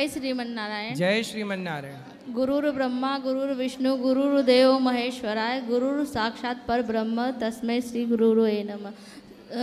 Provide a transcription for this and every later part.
जय श्रीमन नारायण। जय श्रीमन नारायण। गुरुर् ब्रह्मा गुरुर्विष्णु गुरुर्देव महेश्वराय गुरुर् साक्षात पर ब्रह्म तस्मै श्री गुरुर्वे नमः।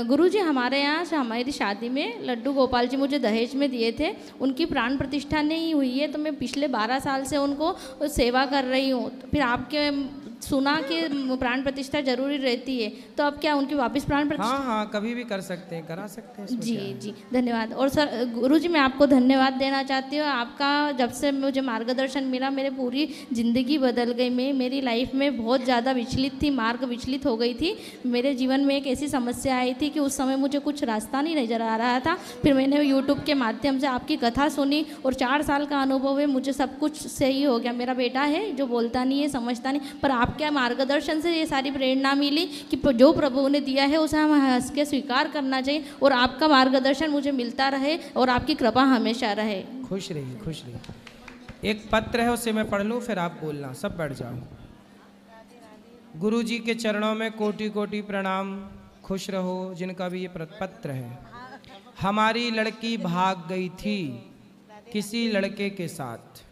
गुरुजी, हमारे यहाँ से हमारी शादी में लड्डू गोपाल जी मुझे दहेज में दिए थे। उनकी प्राण प्रतिष्ठा नहीं हुई है, तो मैं पिछले 12 साल से उनको सेवा कर रही हूँ। तो फिर आपके सुना कि प्राण प्रतिष्ठा जरूरी रहती है, तो अब क्या उनकी वापस प्राण प्रतिष्ठा? हाँ हाँ, कभी भी कर सकते हैं, करा सकते हैं। जी जी, धन्यवाद। और सर गुरुजी, मैं आपको धन्यवाद देना चाहती हूँ। आपका जब से मुझे मार्गदर्शन मिला, मेरी पूरी ज़िंदगी बदल गई। मैं मेरी लाइफ में बहुत ज़्यादा विचलित थी, मार्ग विचलित हो गई थी। मेरे जीवन में एक ऐसी समस्या आई थी कि उस समय मुझे कुछ रास्ता नहीं नज़र आ रहा था। फिर मैंने यूट्यूब के माध्यम से आपकी कथा सुनी और 4 साल का अनुभव है, मुझे सब कुछ सही हो गया। मेरा बेटा है जो बोलता नहीं है, समझता नहीं, पर आपके मार्गदर्शन से ये सारी प्रेरणा मिली कि जो प्रभु ने दिया है उसे हम हंस के स्वीकार करना चाहिए, और आपका मार्गदर्शन मुझे मिलता रहे और आपकी कृपा हमेशा रहे। खुश रहिए, खुश रहिए। एक पत्र है, उसे मैं पढ़ लूँ, फिर आप बोलना। सब बैठ जाओ। गुरु जी के चरणों में कोटि कोटि प्रणाम। खुश रहो। जिनका भी ये पत्र है। हमारी लड़की भाग गई थी किसी लड़के के साथ।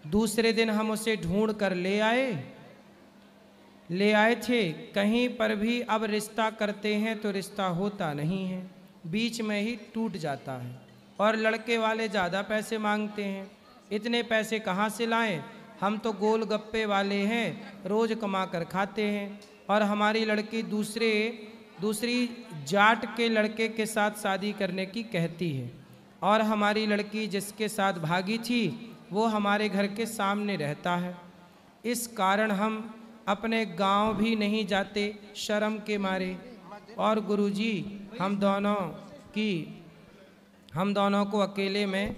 दूसरे दिन हम उसे ढूंढ कर ले आए थे। कहीं पर भी अब रिश्ता करते हैं तो रिश्ता होता नहीं है, बीच में ही टूट जाता है। और लड़के वाले ज़्यादा पैसे मांगते हैं। इतने पैसे कहाँ से लाएं? हम तो गोलगप्पे वाले हैं, रोज़ कमा कर खाते हैं। और हमारी लड़की दूसरी जाट के लड़के के साथ शादी करने की कहती है। और हमारी लड़की जिसके साथ भागी थी वो हमारे घर के सामने रहता है। इस कारण हम अपने गांव भी नहीं जाते, शर्म के मारे। और गुरुजी, हम दोनों को अकेले में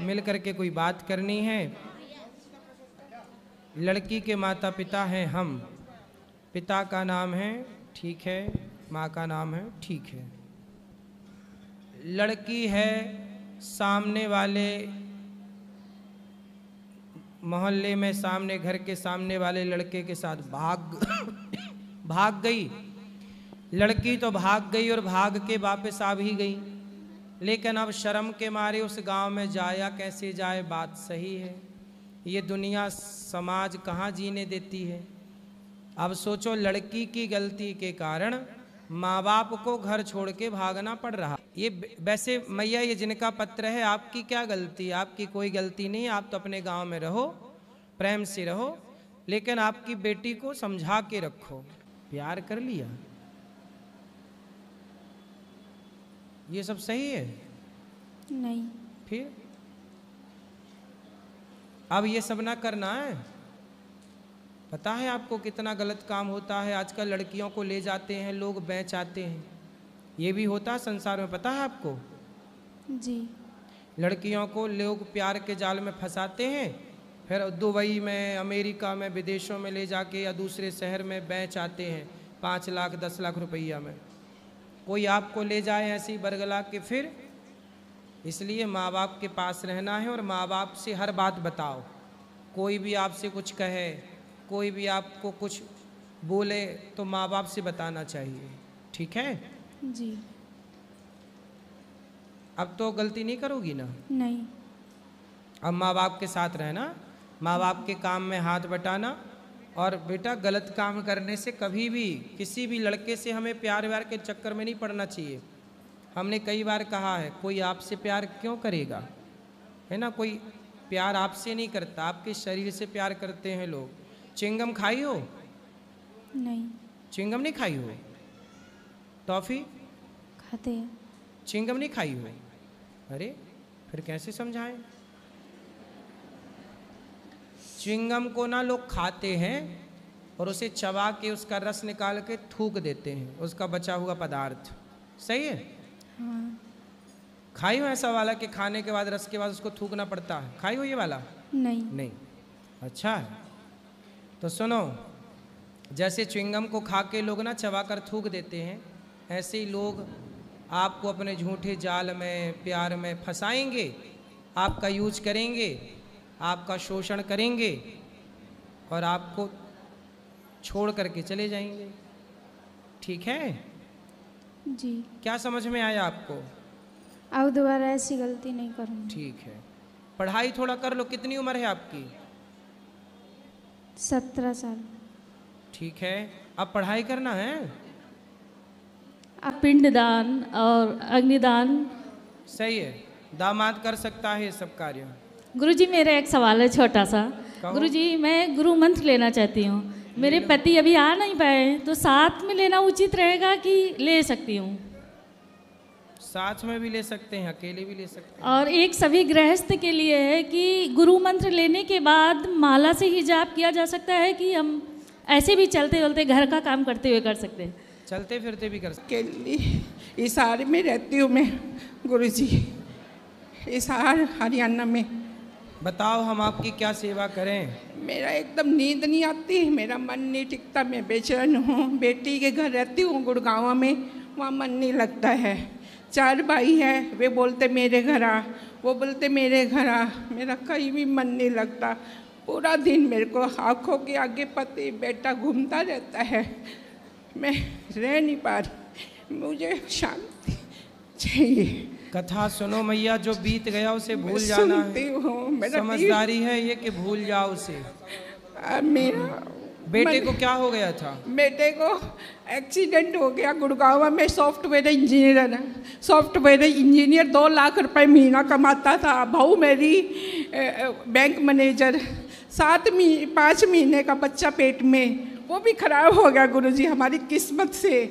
मिल करके कोई बात करनी है। लड़की के माता पिता हैं हम। पिता का नाम है ठीक है, माँ का नाम है ठीक है। लड़की है सामने वाले मोहल्ले में, सामने घर के सामने वाले लड़के के साथ भाग गई। लड़की तो भाग गई और भाग के वापस आ भी गई, लेकिन अब शर्म के मारे उस गांव में जाया कैसे जाए? बात सही है। ये दुनिया समाज कहाँ जीने देती है। अब सोचो, लड़की की गलती के कारण माँ बाप को घर छोड़ के भागना पड़ रहा। ये वैसे मैया, ये जिनका पत्र है, आपकी क्या गलती? आपकी कोई गलती नहीं। आप तो अपने गांव में रहो, प्रेम से रहो, लेकिन आपकी बेटी को समझा के रखो। प्यार कर लिया, ये सब सही है? नहीं। फिर अब ये सब ना करना है। पता है आपको कितना गलत काम होता है? आजकल लड़कियों को ले जाते हैं लोग, बेच आते हैं। ये भी होता है संसार में, पता है आपको? जी। लड़कियों को लोग प्यार के जाल में फंसाते हैं, फिर दुबई में, अमेरिका में, विदेशों में ले जाके या दूसरे शहर में बेच आते हैं 5 लाख 10 लाख रुपया में। कोई आपको ले जाए ऐसी बरगला के फिर? इसलिए माँ बाप के पास रहना है और माँ बाप से हर बात बताओ। कोई भी आपसे कुछ कहे, कोई भी आपको कुछ बोले, तो माँ बाप से बताना चाहिए। ठीक है जी। अब तो गलती नहीं करोगी ना? नहीं। अब माँ बाप के साथ रहना, माँ बाप के काम में हाथ बटाना। और बेटा, गलत काम करने से कभी भी किसी भी लड़के से हमें प्यार व्यार के चक्कर में नहीं पड़ना चाहिए। हमने कई बार कहा है, कोई आपसे प्यार क्यों करेगा? है ना, कोई प्यार आपसे नहीं करता, आपके शरीर से प्यार करते हैं लोग। चिंगम खाई हो? नहीं। चिंगम नहीं खाई हो? टॉफी खाते हैं। चिंगम नहीं खाई हो? अरे फिर कैसे समझाएं? चिंगम को ना लोग खाते हैं और उसे चबा के उसका रस निकाल के थूक देते हैं, उसका बचा हुआ पदार्थ। सही है? हाँ। खाई हो ऐसा वाला कि खाने के बाद, रस के बाद उसको थूकना पड़ता है? खाई हो ये वाला? नहीं। नहीं। अच्छा है, तो सुनो, जैसे च्युइंगम को खा के लोग ना चबा कर थूक देते हैं, ऐसे ही लोग आपको अपने झूठे जाल में, प्यार में फंसाएंगे, आपका यूज करेंगे, आपका शोषण करेंगे और आपको छोड़ करके चले जाएंगे। ठीक है? जी। क्या समझ में आया आपको? अब दोबारा ऐसी गलती नहीं करूँगी। ठीक है, पढ़ाई थोड़ा कर लो। कितनी उम्र है आपकी? 17 साल। ठीक है, अब पढ़ाई करना है। अब पिंडदान और अग्निदान। सही है, दामाद कर सकता है ये सब कार्य। गुरुजी मेरा एक सवाल है छोटा सा। कहो। गुरुजी मैं गुरु मंत्र लेना चाहती हूँ। मेरे पति अभी आ नहीं पाए, तो साथ में लेना उचित रहेगा कि ले सकती हूँ? साथ में भी ले सकते हैं, अकेले भी ले सकते हैं। और एक सभी गृहस्थ के लिए है कि गुरु मंत्र लेने के बाद माला से ही जाप किया जा सकता है कि हम ऐसे भी चलते चलते घर का काम करते हुए कर सकते हैं? चलते फिरते भी कर सकते। के लिए हिसार में रहती हूँ मैं गुरुजी, हिसार हरियाणा में। बताओ हम आपकी क्या सेवा करें? मेरा एकदम नींद नहीं आती, मेरा मन नहीं टिकता, मैं बेचैन हूँ। बेटी के घर रहती हूँ गुड़गांव में, वहाँ मन नहीं लगता है। 4 भाई है, वे बोलते मेरे घर आ, वो बोलते मेरे घर आ, मेरा कहीं भी मन नहीं लगता। पूरा दिन मेरे को आँखों के आगे पति बेटा घूमता रहता है, मैं रह नहीं पा रही, मुझे शांति चाहिए। कथा सुनो मैया, जो बीत गया उसे भूल जाना है। समझदारी है ये कि भूल जाओ उसे। मेरा बेटे को क्या हो गया था? बेटे को एक्सीडेंट हो गया गुड़गांव में। सॉफ्टवेयर इंजीनियर है, सॉफ्टवेयर इंजीनियर 2 लाख रुपए महीना कमाता था। बहू मेरी बैंक मैनेजर। 5 महीने का बच्चा पेट में, वो भी खराब हो गया गुरुजी हमारी किस्मत से।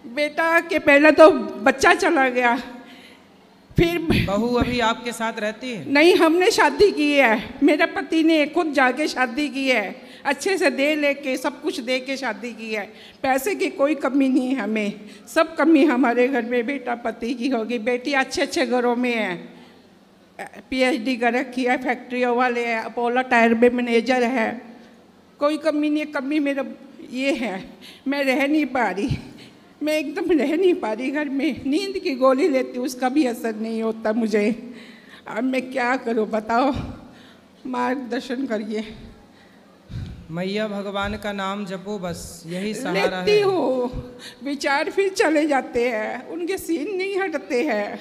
बेटा के पहले तो बच्चा चला गया, फिर बहू अभी आपके साथ रहती है? नहीं, हमने शादी की है, मेरे पति ने खुद जाके शादी की है, अच्छे से दे लेके सब कुछ दे के शादी की है। पैसे की कोई कमी नहीं है हमें, सब कमी हमारे घर में बेटा पति की होगी। बेटी अच्छे अच्छे घरों में है, PhD कर रखी है, फैक्ट्रियों वाले है, अपोलो टायर में मैनेजर है, कोई कमी नहीं। कमी मेरा ये है, मैं रह नहीं पा रही, मैं एकदम रह नहीं पा रही घर में। नींद की गोली लेती हूँ, उसका भी असर नहीं होता मुझे। अब मैं क्या करूँ बताओ, मार्गदर्शन करिए। मैया भगवान का नाम जपो, बस यही सहारा है। लेती हूँ, विचार फिर चले जाते हैं, उनके सीन नहीं हटते हैं।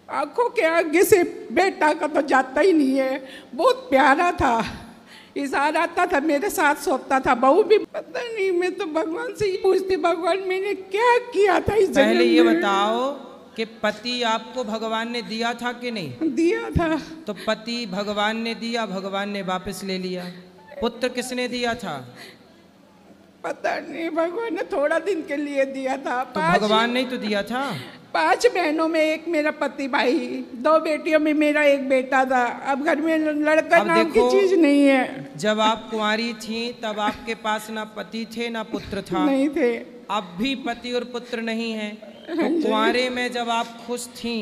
आंखों के आगे से बेटा का तो जाता ही नहीं है। बहुत प्यारा था, इशारा आता था, मेरे साथ सोता था। बहू भी पता नहीं, मैं तो भगवान से ही पूछती, भगवान मैंने क्या किया था इस जन्म में? पहले ये बताओ कि पति आपको भगवान ने दिया था कि नहीं? दिया था। तो पति भगवान ने दिया, भगवान ने वापस ले लिया। पुत्र किसने दिया था? पता नहीं, भगवान ने थोड़ा दिन के लिए दिया था। तो भगवान ने तो दिया था। 5 बहनों में एक मेरा पति भाई, 2 बेटियों में मेरा एक बेटा था। अब घर में लड़का नाम की चीज नहीं है। जब आप कुंवारी थी तब आपके पास ना पति थे ना पुत्र था। नहीं थे। अब भी पति और पुत्र नहीं है। तो कुंवारे में जब आप खुश थी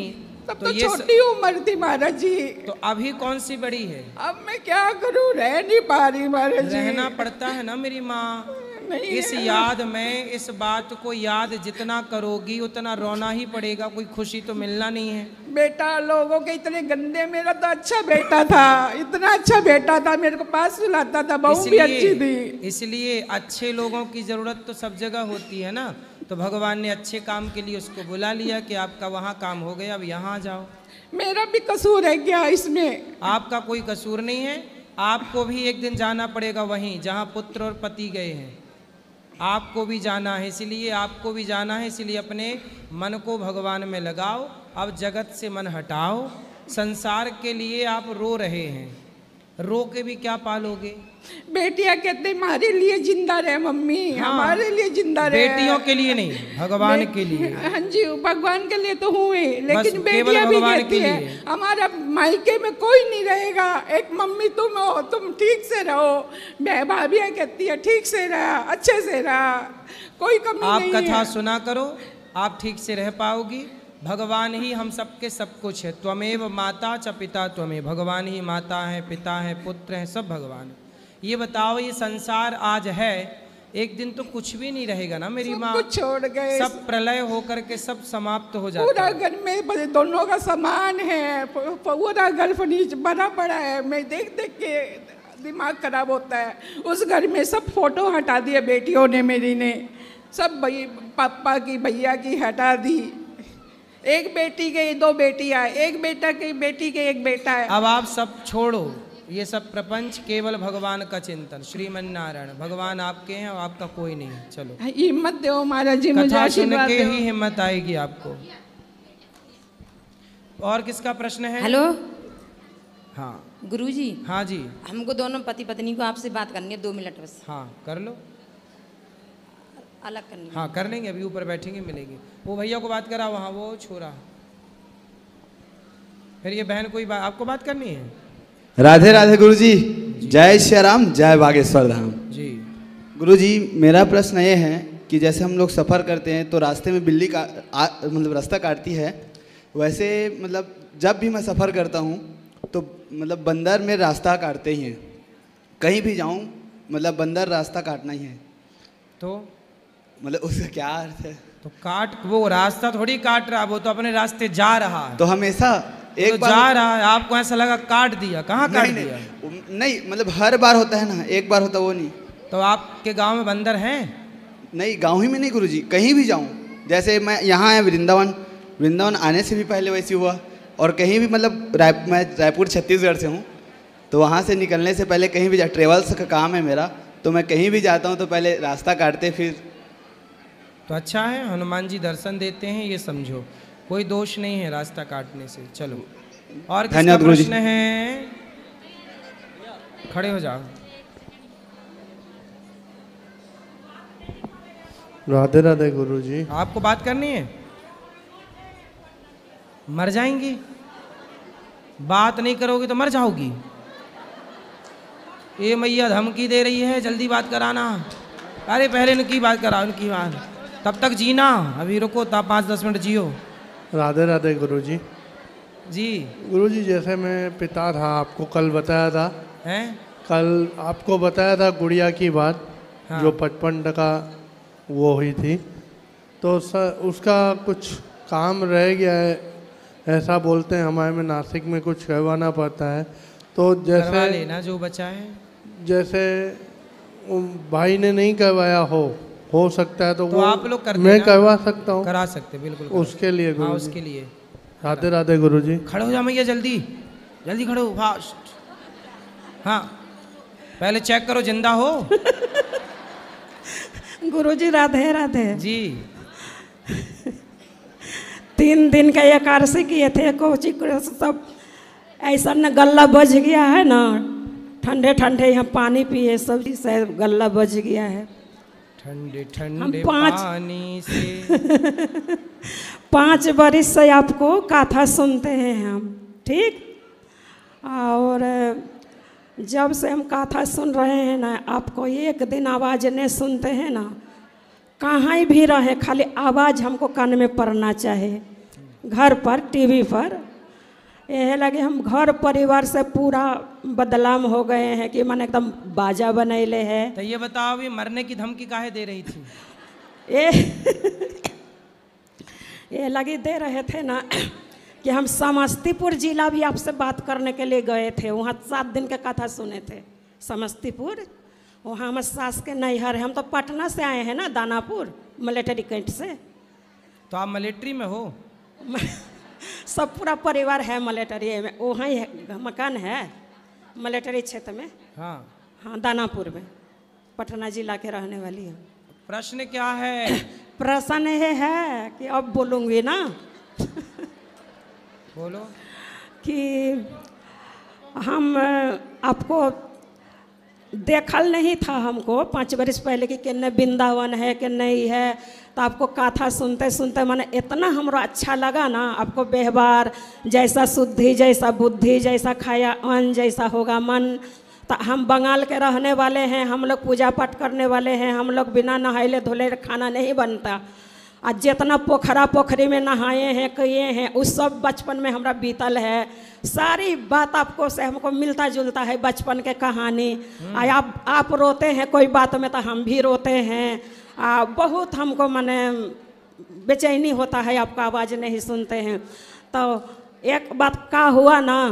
तब तो ये छोटी उम्र थी महाराज जी। तो अभी कौन सी बड़ी है? अब मैं क्या करूं, रह नहीं पा रही महाराज जी। रहना पड़ता है ना मेरी माँ। इस याद में, इस बात को याद जितना करोगी उतना रोना ही पड़ेगा, कोई खुशी तो मिलना नहीं है। बेटा लोगों के इतने गंदे, मेरा तो अच्छा बेटा था, इतना अच्छा बेटा था, मेरे को पास सुलाता था, बहू भी अच्छी थी। इसलिए अच्छे लोगों की जरूरत तो सब जगह होती है ना। तो भगवान ने अच्छे काम के लिए उसको बुला लिया कि आपका वहाँ काम हो गया, अब यहाँ जाओ। मेरा भी कसूर है क्या इसमें? आपका कोई कसूर नहीं है। आपको भी एक दिन जाना पड़ेगा वहीं जहाँ पुत्र और पति गए हैं। आपको भी जाना है, इसलिए आपको भी जाना है। इसलिए अपने मन को भगवान में लगाओ। अब जगत से मन हटाओ। संसार के लिए आप रो रहे हैं, रो के भी क्या पालोगे? बेटियां कहते हमारे लिए जिंदा रहे मम्मी। हाँ, हमारे लिए जिंदा रहे। बेटियों के लिए नहीं, भगवान के लिए। हाँ जी, भगवान के लिए तो हुए, लेकिन बेटियां भी कहती है हमारा मायके में कोई नहीं रहेगा, एक मम्मी तुम हो, तुम ठीक से रहो। भाभियाँ कहती है ठीक से रहा, अच्छे से रहा, कोई कमी नहीं है। आप कथा सुना करो, आप ठीक से रह पाओगी। भगवान ही हम सबके सब कुछ है। त्वमेव माता च पिता त्वमेव। भगवान ही माता है, पिता है, पुत्र है, सब भगवान है। ये बताओ, ये संसार आज है, एक दिन तो कुछ भी नहीं रहेगा ना मेरी माँ। कुछ छोड़ गए, सब प्रलय होकर के सब समाप्त हो जाता पूरा है। घर में दोनों का समान है, पूरा घर फर्नीचर बना पड़ा है। मैं देख देख के दिमाग खराब होता है। उस घर में सब फोटो हटा दिए बेटियों ने, मेरी ने सब, पापा की भैया की हटा दी। एक बेटी के 2 बेटियां, एक बेटा की बेटी के 1 बेटा है। अब आप सब छोड़ो ये सब प्रपंच, केवल भगवान का चिंतन। श्रीमन नारायण, भगवान आपके हैं और आपका कोई नहीं। चलो हिम्मत दो महाराज जी, मुझे कथा सुन आशीर्वाद के दो। ही हिम्मत आएगी आपको। और किसका प्रश्न है? हेलो हाँ गुरुजी, हाँ जी, हमको दोनों पति पत्नी को आपसे बात करनी है 2 मिनट बस, हाँ कर लो। अलग करनी है। हाँ कर लेंगे, अभी ऊपर बैठेंगे मिलेंगे। वो भैया को बात करा वहाँ, वो छोरा। फिर ये बहन कोई आपको बात करनी है? राधे राधे गुरुजी, जय श्री राम, जय बागेश्वर धाम जी। गुरुजी, मेरा प्रश्न ये है कि जैसे हम लोग सफ़र करते हैं तो रास्ते में बिल्ली का मतलब रास्ता काटती है, वैसे मतलब जब भी मैं सफ़र करता हूँ तो मतलब बंदर में रास्ता काटते ही हैं। कहीं भी जाऊँ मतलब बंदर रास्ता काटना ही है, तो मतलब उसका क्या अर्थ है? तो काट, वो रास्ता थोड़ी काट रहा, वो तो अपने रास्ते जा रहा है। तो हमेशा एक तो बार जा रहा है, आपको ऐसा लगा काट दिया? कहाँ काट दिया? नहीं मतलब हर बार होता है ना, एक बार होता वो नहीं। तो आपके गांव में बंदर हैं? नहीं, गांव ही में नहीं गुरुजी, कहीं भी जाऊं, जैसे मैं यहाँ है वृंदावन आने से भी पहले वैसे हुआ, और कहीं भी मतलब मैं रायपुर छत्तीसगढ़ से हूँ, तो वहाँ से निकलने से पहले कहीं भी ट्रेवल्स का काम है मेरा, तो मैं कहीं भी जाता हूँ तो पहले रास्ता काटते फिर। तो अच्छा है, हनुमान जी दर्शन देते हैं, ये समझो, कोई दोष नहीं है रास्ता काटने से। चलो और किसका प्रश्न है? खड़े हो जाओ। राधे राधे गुरुजी। आपको बात करनी है? मर जाएंगी, बात नहीं करोगे तो मर जाओगी। ये मैया धमकी दे रही है, जल्दी बात कराना। अरे पहले उनकी बात कराओ, उनकी बात, तब तक जीना, अभी रुको, तब 5-10 मिनट जियो। राधे राधे गुरुजी। जी गुरुजी, जैसे मैं पिता था, आपको कल बताया था, हैं? कल आपको बताया था गुड़िया की बात, हाँ। जो 55% वो हुई थी, तो उसका कुछ काम रह गया है ऐसा बोलते हैं। हमारे में नासिक में कुछ करवाना पड़ता है, तो करवा जैसे लेना जो बचा है। जैसे भाई ने नहीं करवाया हो सकता है तो वो आप लोग कर मैं देना। करवा सकता हूँ? करा सकते, बिल्कुल उसके लिए हाँ, गुरुजी। उसके लिए। राधे राधे गुरुजी। खड़े हो जा मैया, जल्दी जल्दी खड़े हो, फास्ट। हाँ पहले चेक करो जिंदा हो। गुरुजी राधे राधे जी। 3 दिन का एकादशी किए थे, कोची सब ऐसा न गला बज गया है ना, ठंडे ठंडे यहाँ पानी पिए, सब से गला बज गया है। ठंडे ठंडे पानी से 5 बरिस से आपको कथा सुनते हैं हम, ठीक। और जब से हम कथा सुन रहे हैं ना, आपको एक दिन आवाज़ नहीं सुनते हैं ना, कहीं भी रहे खाली आवाज़ हमको कान में पड़ना चाहे, घर पर टीवी पर। यह लगे हम घर परिवार से पूरा बदलाव हो गए हैं कि मन एकदम बाजा बनैले है। तो ये बताओ, ये मरने की धमकी काहे दे रही थी? ये लगी दे रहे थे ना कि हम समस्तीपुर जिला भी आपसे बात करने के लिए गए थे, वहाँ 7 दिन का कथा सुने थे समस्तीपुर। वहाँ हमारे सास के नैहर है, हम तो पटना से आए हैं ना, दानापुर मिलिट्री कैंट से। तो आप मिलिट्री में हो? सब पूरा परिवार है मिलिट्री में, वहाँ ही मकान है मिलिट्री क्षेत्र में। हाँ हाँ, दानापुर में, पटना जिला के रहने वाली हूँ। प्रश्न क्या है? प्रश्न ये है कि अब बोलूँगी ना बोलो। कि हम आपको देखल नहीं था हमको 5 बरस पहले कि किन्ने वृंदावन है कि नहीं है, तो आपको कथा सुनते सुनते मैंने इतना हमरो अच्छा लगा ना, आपको व्यवहार जैसा शुद्धि, जैसा बुद्धि, जैसा खाया अन्न, जैसा होगा मन। तो हम बंगाल के रहने वाले हैं, हम लोग पूजा पाठ करने वाले हैं, हम लोग बिना नहाइले धोले खाना नहीं बनता। आज जितना पोखरा पोखरी में नहाए हैं किए हैं, उस सब बचपन में हमारा बीतल है। सारी बात आपको से हमको मिलता जुलता है बचपन के कहानी। आप रोते हैं कोई बात में तो हम भी रोते हैं। बहुत हमको माने बेचैनी होता है, आपका आवाज़ नहीं सुनते हैं। तो एक बात का हुआ ना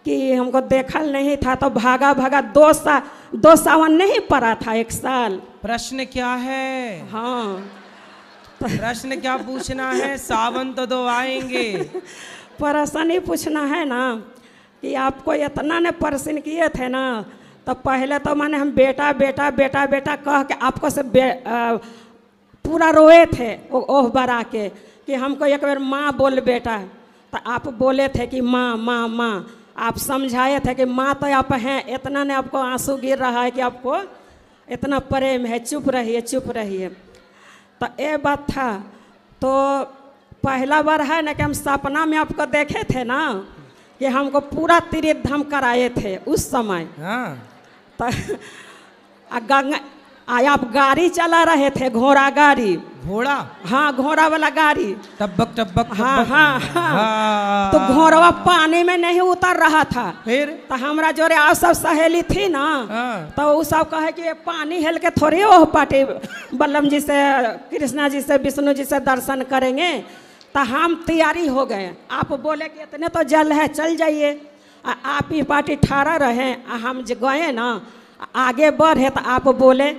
कि हमको देखल नहीं था, तो भागा भागा 2 सावन नहीं पड़ा था, 1 साल। प्रश्न क्या है? हाँ, प्रश्न क्या पूछना है? सावन तो दो आएंगे। प्रश्न ही पूछना है ना कि आपको इतना ने प्रश्न किए थे ना, तो पहले तो मैंने हम बेटा बेटा बेटा बेटा कह के आपको से पूरा रोए थे ओह बरा के कि हमको एक बार माँ बोल बेटा, तो आप बोले थे कि माँ माँ माँ, आप समझाए थे कि माँ तो आप हैं, इतना ने आपको आंसू गिर रहा है कि आपको इतना प्रेम है, चुप रहिए चुप रहिए। तो ये बात था। तो पहला बार है ना कि हम सपना में आपको देखे थे ना कि हमको पूरा तीर्थधाम कराए थे उस समय। हाँ। तो आप गाड़ी चला रहे थे, घोड़ा गाड़ी। घोड़ा? हाँ, घोड़ा वाला गाड़ी। टब्बक टब्बक। हाँ हाँ हाँ। तो घोड़वा पानी में नहीं उतर रहा था। फिर तो हमारा जोरे आप सब सहेली थी ना, तो वो सब कहे कि ये पानी हेल के थोड़ी ओह पाटी बल्लम जी से, कृष्णा जी से, विष्णु जी से दर्शन करेंगे। तो हम तैयारी हो गए। आप बोले कि इतने तो जल है, चल जाइए। आप ही पार्टी ठाड़ा रहे, हम गए ना आगे बढ़े, तो आप बोले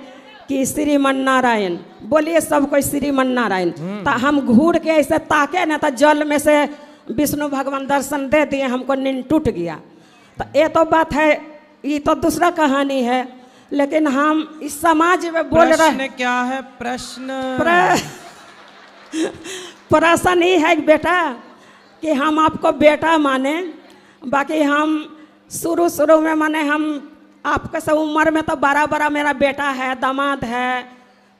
कि श्रीमन नारायण, बोलिए सब कोई श्रीमन नारायण। तो हम घूर के ऐसे ताके ना, तो जल में से विष्णु भगवान दर्शन दे दिए, हमको नींद टूट गया। तो ये तो बात है, ये तो दूसरा कहानी है। लेकिन हम इस समाज में बोल रहे हैं। प्रश्न क्या है? प्रश्न ही है बेटा कि हम आपको बेटा माने, बाकी हम शुरू में माने हम आपके सब उम्र में तो बड़ा बड़ा मेरा बेटा है, दामाद है,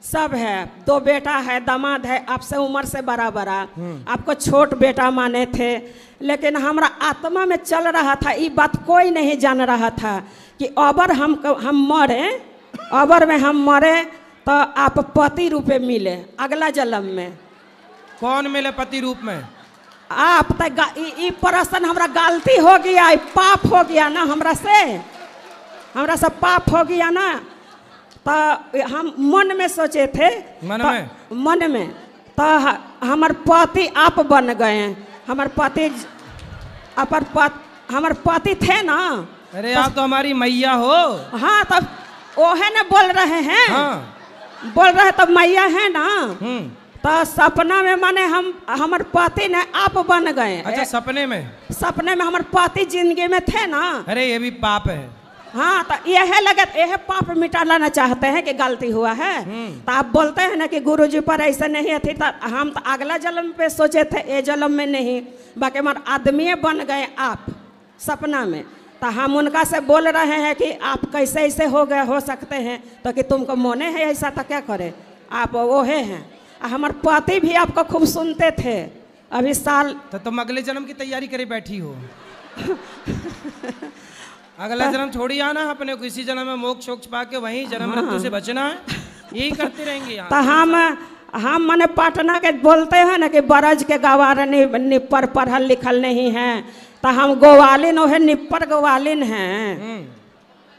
सब है, 2 बेटा है, दामाद है, आपसे उम्र से बड़ा बड़ा। आपको छोट बेटा माने थे, लेकिन हमारा आत्मा में चल रहा था, ये बात कोई नहीं जान रहा था कि अबर हम मरे, अबर में हम मरे तो आप पति रूप में मिले अगला जन्म में। कौन मिले पति रूप में? आप तो प्रश्न हमरा गलती हो गया, पाप हो गया ना हमरा से पाप हो गया ना। तो हम मन में सोचे थे, मन में तो हमार पति आप बन गए। हमार पति थे ना। अरे आप तो हमारी मैया हो। हाँ, तब ओहे ने बोल रहे हैं। हाँ। बोल रहे तब मैया है ना। तो सपना में माने हमारे पति ने आप बन गए। अच्छा, सपने में हमारे पति जिंदगी में थे ना। अरे ये भी पाप है। हाँ, तो यह लगे, यह पाप मिटा लाना चाहते हैं कि गलती हुआ है। तो आप बोलते हैं ना कि गुरुजी पर ऐसे नहीं थी, तो हम तो अगला जन्म पे सोचे थे, ये जन्म में नहीं। बाकी हमारे आदमी बन गए आप सपना में। तो हम उनका से बोल रहे हैं कि आप कैसे ऐसे हो गए, हो सकते हैं तो कि तुमको मोने है ऐसा, तो क्या करे, आप वो हैं। हमारे पति भी आपको खूब सुनते थे अभी साल। तो तुम अगले जन्म की तैयारी करे बैठी हो। अगला जन्म छोड़ी आना अपने को, इसी जन्म में मोक्ष शोक्ष पाके वहीं जन्म मृत्यु से बचना है, यही करते रहेंगे यहाँ। तो हम माने पटना के बोलते हैं ना कि बरज के गवार निप्पर पढ़ल लिखल नहीं है, तो हम गोवालिन ओहे निप्पर गोवालिन हैं।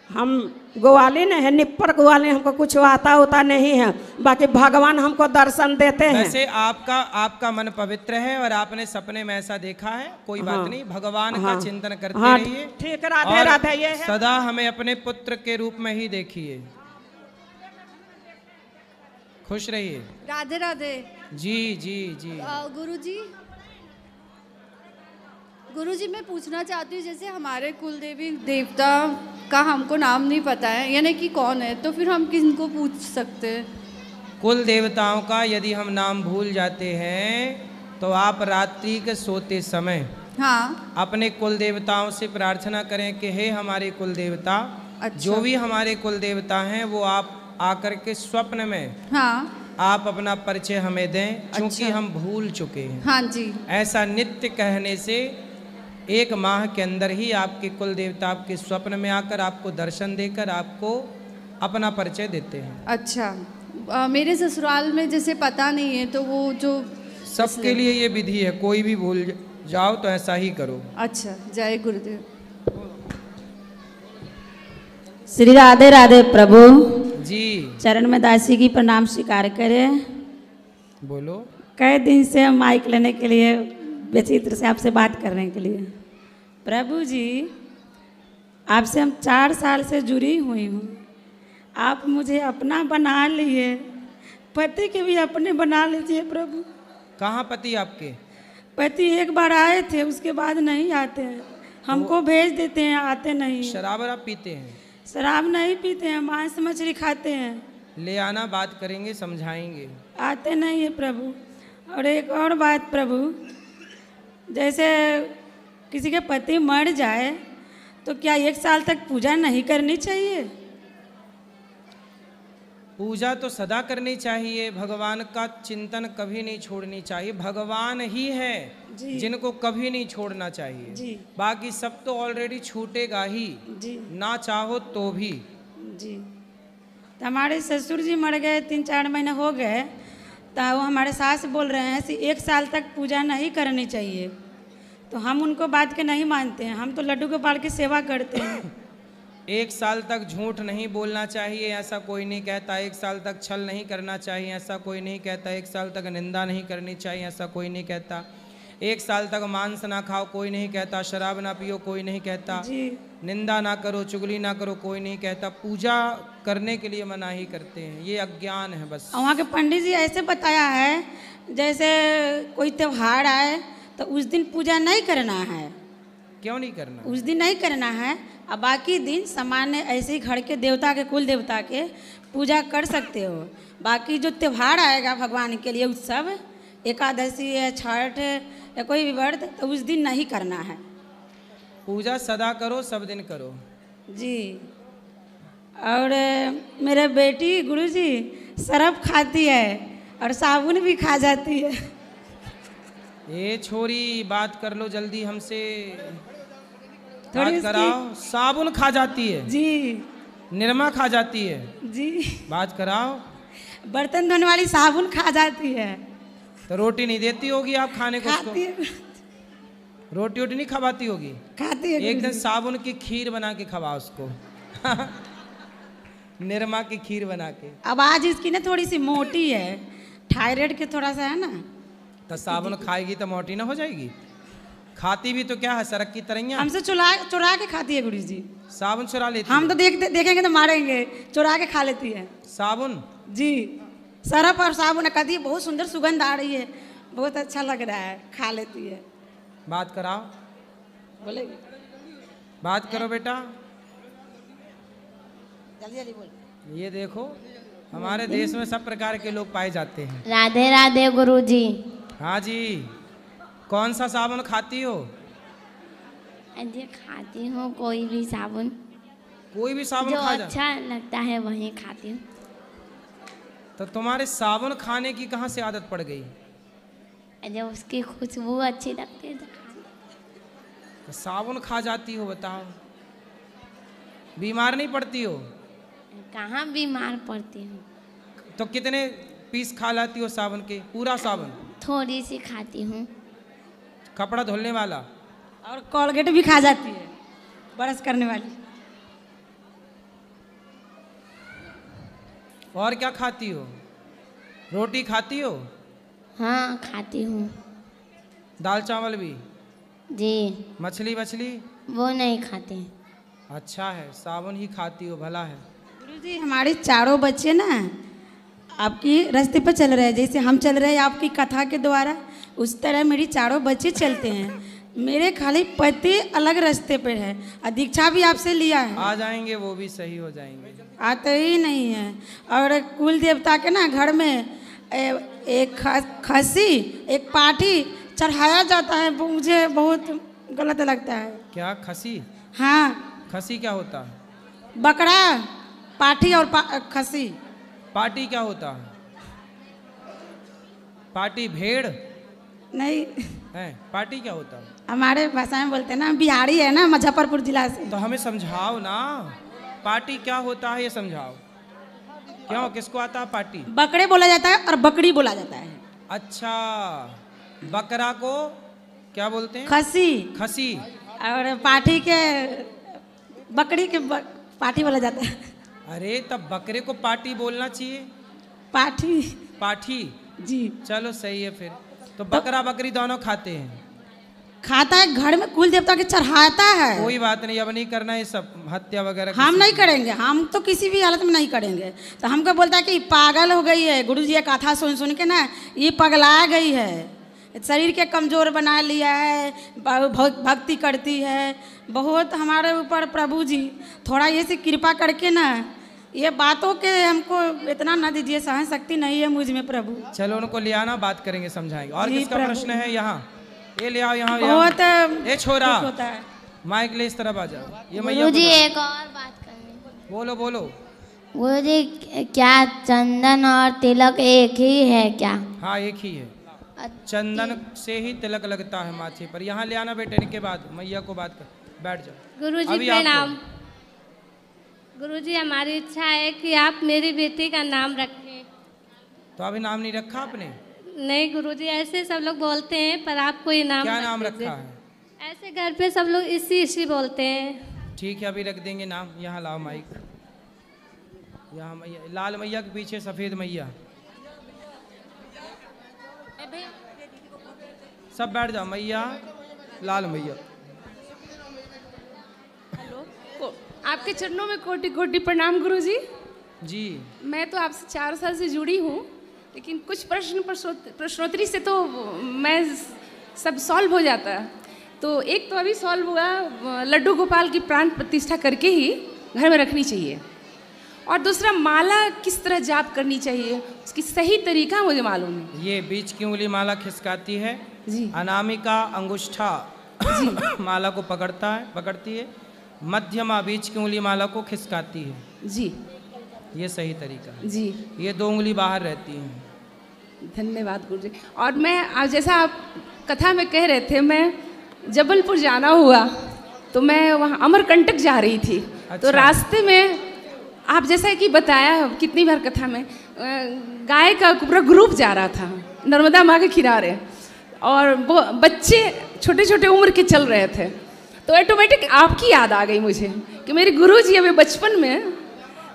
हम गोवालिन है, निप्पर गोवालिन, हमको कुछ आता होता नहीं है। बाकी भगवान हमको दर्शन देते हैं। वैसे आपका मन पवित्र है और आपने सपने में ऐसा देखा है, कोई बात नहीं, भगवान का चिंतन करते रहिए। ठीक, राधे राधे। ये है सदा हमें अपने पुत्र के रूप में ही देखिए। खुश रहिए। राधे राधे। जी जी जी। गुरुजी मैं पूछना चाहती हूँ, जैसे हमारे कुल देवी देवता का हमको नाम नहीं पता है, यानी कि कौन है, तो फिर हम किनको पूछ सकते हैं? कुल देवताओं का यदि हम नाम भूल जाते हैं तो आप रात्रि के सोते समय अपने कुल देवताओं से प्रार्थना करें कि हे हमारे कुल देवता, जो भी हमारे कुल देवता हैं वो आप आकर के स्वप्न में आप अपना परिचय हमें दें, क्योंकि हम भूल चुके हैं। हाँ जी। ऐसा नित्य कहने से 1 माह के अंदर ही आपके कुल देवता आपके स्वप्न में आकर आपको दर्शन देकर आपको अपना परिचय देते हैं। अच्छा, मेरे ससुराल में जैसे पता नहीं है, तो वो जो सबके लिए ये विधि है, कोई भी भूल जाओ तो ऐसा ही करो। अच्छा, जय गुरुदेव। श्री राधे राधे प्रभु जी। चरण में दासी की प्रणाम स्वीकार करें। बोलो। कई दिन से हम माइक लेने के लिए विचित्र से आपसे बात करने के लिए। प्रभु जी, आपसे हम 4 साल से जुड़ी हुई हूँ। आप मुझे अपना बना लिए, पति के भी अपने बना लीजिए प्रभु। कहाँ पति आपके? पति एक बार आए थे, उसके बाद नहीं आते हैं। हमको भेज देते हैं, आते नहीं। शराब वराब पीते हैं? शराब नहीं पीते हैं, मांस मछली खाते हैं। ले आना, बात करेंगे, समझाएंगे। आते नहीं है प्रभु। और एक और बात प्रभु, जैसे किसी के पति मर जाए तो क्या 1 साल तक पूजा नहीं करनी चाहिए? पूजा तो सदा करनी चाहिए, भगवान का चिंतन कभी नहीं छोड़नी चाहिए। भगवान ही है जिनको कभी नहीं छोड़ना चाहिए जी। बाकी सब तो ऑलरेडी छूटेगा ही जी। ना चाहो तो भी जी। तो हमारे ससुर जी मर गए, 3-4 महीने हो गए, तो वो हमारे सास बोल रहे हैं कि 1 साल तक पूजा नहीं करनी चाहिए। तो हम उनको बात के नहीं मानते हैं, हम तो लड्डू गोपाल की सेवा करते हैं। 1 साल तक झूठ नहीं बोलना चाहिए ऐसा कोई नहीं कहता। 1 साल तक छल नहीं करना चाहिए ऐसा कोई नहीं कहता। 1 साल तक निंदा नहीं करनी चाहिए ऐसा कोई नहीं कहता। 1 साल तक मांस ना खाओ कोई नहीं कहता। शराब ना पियो कोई नहीं कहता। निंदा ना करो, चुगली ना करो कोई नहीं कहता। पूजा करने के लिए मना ही करते हैं, ये अज्ञान है बस। वहाँ के पंडित जी ऐसे बताया है, जैसे कोई त्योहार आए तो उस दिन पूजा नहीं करना है। क्यों नहीं करना? उस दिन नहीं करना है, और बाकी दिन सामान्य ऐसे ही घर के देवता के, कुल देवता के पूजा कर सकते हो। बाकी जो त्योहार आएगा भगवान के लिए, उत्सव, एकादशी है, छठ या कोई भी व्रत, तो उस दिन नहीं करना है। पूजा सदा करो, सब दिन करो जी। और मेरे बेटी गुरुजी सरफ खाती है और साबुन भी खा जाती है। ये छोरी बात कर लो जल्दी हमसे, थोड़ी बात कराओ। साबुन खा जाती है जी। निरमा खा जाती है जी। बात कराओ। बर्तन धोने वाली साबुन खा जाती है। तो रोटी नहीं देती होगी आप खाने को? खाती है। रोटी वोटी नहीं खवाती होगी? खाती है। एक दिन साबुन की खीर बना के खवा उसको निरमा की खीर बना के। अब आज इसकी ना थोड़ी सी मोटी है, थायराइड के थोड़ा सा है ना। तो साबुन खाएगी तो मोटी ना हो जाएगी? खाती भी तो क्या है, सड़क की तरह। हमसे चुरा के खाती है गुरु जी। साबुन चुरा लेती हम तो देखेंगे तो मारेंगे, चुरा के खा लेती है साबुन। जी। सरफ और साबुन कहती है बहुत सुंदर सुगंध आ रही है, बहुत अच्छा लग रहा है, खा लेती है। बात कराओ। बोलेगी? बात करो बेटा। जल्दी जल्दी बोल। ये देखो हमारे देश में सब प्रकार के लोग पाए जाते हैं। राधे राधे गुरुजी। हाँ जी। कौन सा साबुन खाती हो? अरे खाती हूँ कोई भी साबुन। कोई भी साबुन जो खा जा? अच्छा लगता है वही खाती हूँ। तो तुम्हारे साबुन खाने की कहाँ से आदत पड़ गई? अरे उसकी खुशबू अच्छी लगती है तो तो साबुन खा जाती हो, बताओ। बीमार नहीं पड़ती हो? कहाँ बीमार पड़ती हूँ। तो कितने पीस खा लाती हो साबुन के? पूरा साबुन? थोड़ी सी खाती हूँ। कपड़ा धुलने वाला? और कोलगेट भी खा जाती है, ब्रश करने वाली। और क्या खाती हो? रोटी खाती हो? हाँ खाती हूँ। दाल चावल भी? जी। मछली वो नहीं खाते। अच्छा है, साबुन ही खाती हो, भला है। गुरुजी हमारे चारों बच्चे ना आपकी रास्ते पर चल रहे हैं, जैसे हम चल रहे हैं आपकी कथा के द्वारा, उस तरह मेरी चारों बच्चे चलते हैं। मेरे खाली पति अलग रास्ते पे है, दीक्षा भी आपसे लिया है। आ जाएंगे, वो भी सही हो जाएंगे। आते ही नहीं है। और कुल देवता के ना घर में एक खस्सी, एक पाठी चढ़ाया जाता है, मुझे बहुत गलत लगता है। क्या खसी? हाँ। खसी क्या होता है? बकरा, पाठी और खसी। पाटी क्या होता है? पाटी भेड़ नहीं है। पाटी क्या होता है? हमारे भाषा में बोलते हैं ना, बिहारी है ना, मुजफ्फरपुर जिला से। तो हमें समझाओ ना, पाटी क्या होता है ये समझाओ। क्यों, किसको आता है पाटी? बकरे बोला जाता है और बकरी बोला जाता है। अच्छा, बकरा को क्या बोलते हैं? खसी। खसी। और पाठी के, बकरी के पाठी बोला जाता है। अरे तब बकरे को पाटी बोलना चाहिए। पाठी। पाठी जी। चलो सही है फिर। तो बकरा बकरी दोनों खाते हैं? खाता है, घर में कुल देवता के चढ़ाता है। कोई बात नहीं, अब नहीं करना ये सब हत्या वगैरह। हम नहीं करेंगे, हम तो किसी भी हालत में नहीं करेंगे। तो हमको बोलता है कि पागल हो गई है, गुरुजी एक कथा सुन सुन के ना ये पगला गई है, शरीर के कमज़ोर बना लिया है, भक्ति करती है बहुत। हमारे ऊपर प्रभु जी थोड़ा ये से कृपा करके ना ये बातों के हमको इतना ना दीजिए, सहन शक्ति नहीं है मुझ में प्रभु। चलो उनको ले आना, बात करेंगे, समझाएंगे। और किसका प्रश्न है यहाँ? ये ले आओ यहाँ। बहुत ये छोरा माइक ले इस तरफ आ जाओ। ये मैया गुरुजी एक और बात करनी। बोलो बोलो। गुरुजी क्या चंदन और तिलक एक ही है क्या? हाँ एक ही है, चंदन से ही तिलक लगता है माथे पर। यहाँ ले आना बेटे, इनके बाद मैया को बात कर। बैठ जाओ। गुरुजी प्रणाम। गुरुजी हमारी इच्छा है कि आप मेरी बेटी का नाम रखें। तो अभी नाम नहीं रखा आपने? नहीं गुरुजी, ऐसे सब लोग बोलते हैं, पर आप कोई नाम क्या नाम रखा है? ऐसे घर पे सब लोग इसी बोलते हैं। ठीक है अभी रख देंगे नाम। यहाँ लाओ माइक। यहाँ मैया, लाल मैया के पीछे सफेद मैया। सब बैठ जाओ। मैया, लाल मैया। हेलो, आपके चरणों में कोटि कोटि प्रणाम गुरुजी। जी मैं तो आपसे 4 साल से जुड़ी हूँ, लेकिन कुछ प्रश्नोत्तरी से तो मैं सब सॉल्व हो जाता है। तो एक तो अभी सॉल्व हुआ, लड्डू गोपाल की प्राण प्रतिष्ठा करके ही घर में रखनी चाहिए। और दूसरा, माला किस तरह जाप करनी चाहिए, उसकी सही तरीका मुझे मालूम है। ये बीच की उंगली माला खिसकाती है जी। अनामिका अंगुष्ठा माला को पकड़ती है। मध्यमा बीच की उंगली माला को खिसकाती है जी। ये सही तरीका है जी। ये 2 उंगली बाहर रहती हैं। धन्यवाद गुरुजी। और मैं आज जैसा आप कथा में कह रहे थे, मैं जबलपुर जाना हुआ तो मैं वहाँ अमरकंटक जा रही थी। अच्छा। तो रास्ते में आप जैसा कि बताया कितनी बार कथा में, गाय का पूरा ग्रुप जा रहा था नर्मदा माँ के किनारे, और वो बच्चे छोटे छोटे उम्र के चल रहे थे। तो ऑटोमेटिक आपकी याद आ गई मुझे कि मेरे गुरुजी अभी बचपन में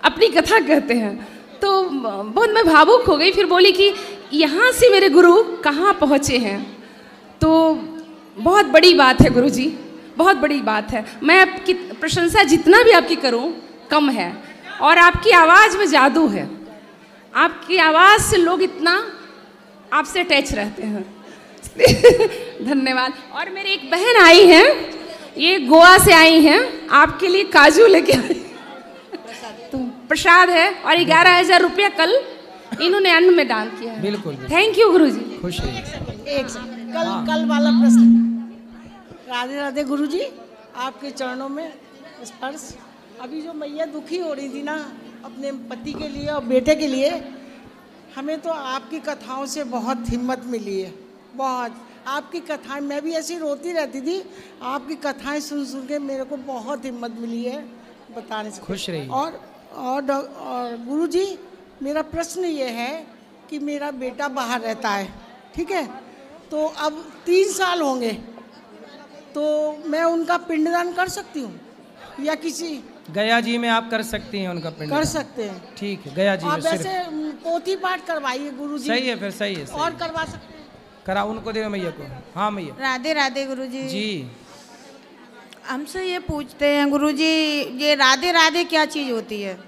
अपनी कथा कहते हैं। तो बहुत मैं भावुक हो गई। फिर बोली कि यहाँ से मेरे गुरु कहाँ पहुँचे हैं। तो बहुत बड़ी बात है गुरुजी, बहुत बड़ी बात है। मैं आपकी प्रशंसा जितना भी आपकी करूँ कम है। और आपकी आवाज़ में जादू है, आपकी आवाज़ से लोग इतना आपसे अटैच रहते हैं। धन्यवाद। और मेरी एक बहन आई है, ये गोवा से आई हैं, आपके लिए काजू लेके आई, तो प्रसाद है। और 11,000 रुपया कल इन्होंने अन्न में दान किया है। बिल्कुल। थैंक यू गुरुजी। खुश रहिए। एक कल वाला प्रश्न। राधे राधे गुरुजी, आपके चरणों में स्पर्श। अभी जो मैया दुखी हो रही थी ना अपने पति के लिए और बेटे के लिए, हमें तो आपकी कथाओं से बहुत हिम्मत मिली है। बहुत आपकी कथाएं, मैं भी ऐसी रोती रहती थी, आपकी कथाएं सुन सुन के मेरे को बहुत हिम्मत मिली है बताने से। खुश रहिए। और गुरुजी, मेरा प्रश्न ये है कि मेरा बेटा बाहर रहता है, ठीक है, तो अब 3 साल होंगे, तो मैं उनका पिंडदान कर सकती हूँ या किसी गया जी में आप कर सकती हैं उनका पिंडदान? कर सकते हैं। ठीक है, गया जी में। आप वैसे पोथी पाठ करवाइए गुरुजी। सही है, फिर सही है। और करवा सकते हैं। करा उनको दे मैया को। हाँ मैया। राधे राधे गुरुजी। जी हमसे ये पूछते हैं गुरुजी, ये राधे राधे क्या चीज़ होती है?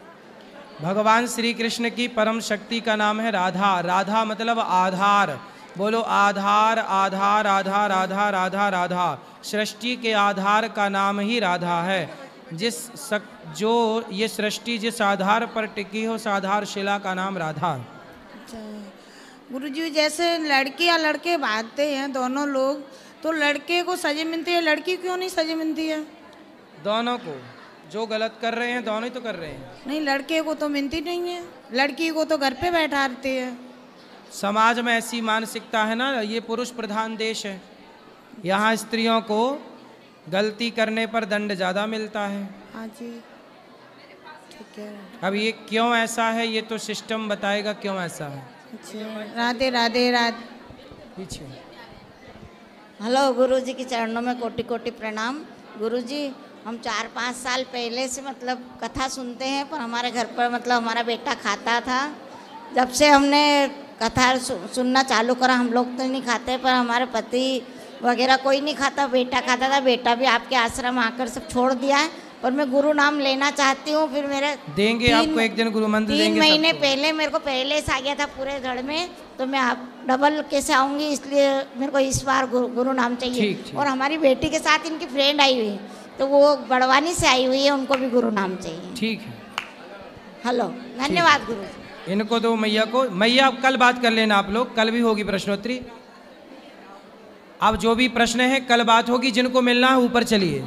भगवान श्री कृष्ण की परम शक्ति का नाम है राधा। राधा मतलब आधार। बोलो आधार आधार आधार आधार राधा राधा। सृष्टि के आधार का नाम ही राधा है। जो ये सृष्टि जिस आधार पर टिकी हो, उस आधारशिला का नाम राधा। अच्छा गुरुजी, जैसे लड़के या लड़के बांधते हैं दोनों लोग, तो लड़के को सजे मिलती है, लड़की क्यों नहीं सजे मिलती है? दोनों को, जो गलत कर रहे हैं दोनों ही तो कर रहे हैं। नहीं, लड़के को तो मिलती नहीं है, लड़की को तो घर पे बैठाते हैं। समाज में ऐसी मानसिकता है ना, ये पुरुष प्रधान देश है, यहाँ स्त्रियों को गलती करने पर दंड ज़्यादा मिलता है। हाँ जी, ठीक है। अब ये क्यों ऐसा है, ये तो सिस्टम बताएगा क्यों ऐसा है। अच्छा, राधे राधे राधे। पीछे। हेलो, गुरुजी के चरणों में कोटि कोटि प्रणाम। गुरुजी, हम 4-5 साल पहले से मतलब कथा सुनते हैं, पर हमारे घर पर मतलब हमारा बेटा खाता था। जब से हमने कथा सुनना चालू करा, हम लोग तो नहीं खाते, पर हमारे पति वगैरह कोई नहीं खाता, बेटा खाता था, बेटा भी आपके आश्रम आकर सब छोड़ दिया है, पर मैं गुरु नाम लेना चाहती हूँ। फिर मेरे देंगे आपको एक दिन गुरु मंत्र देंगे। 3 महीने पहले मेरे को पहले से आ गया था पूरे धड़ में, तो मैं आप डबल कैसे आऊँगी, इसलिए मेरे को इस बार गुरु नाम चाहिए। ठीक। और हमारी बेटी के साथ इनकी फ्रेंड आई हुई है, तो वो बड़वानी से आई हुई है, उनको भी गुरु नाम चाहिए। ठीक है। हेलो, धन्यवाद गुरु। इनको दो मैया को। मैया आप कल बात कर लेना, आप लोग कल भी होगी प्रश्नोत्तरी। अब जो भी प्रश्न है कल बात होगी, जिनको मिलना है ऊपर चलिए।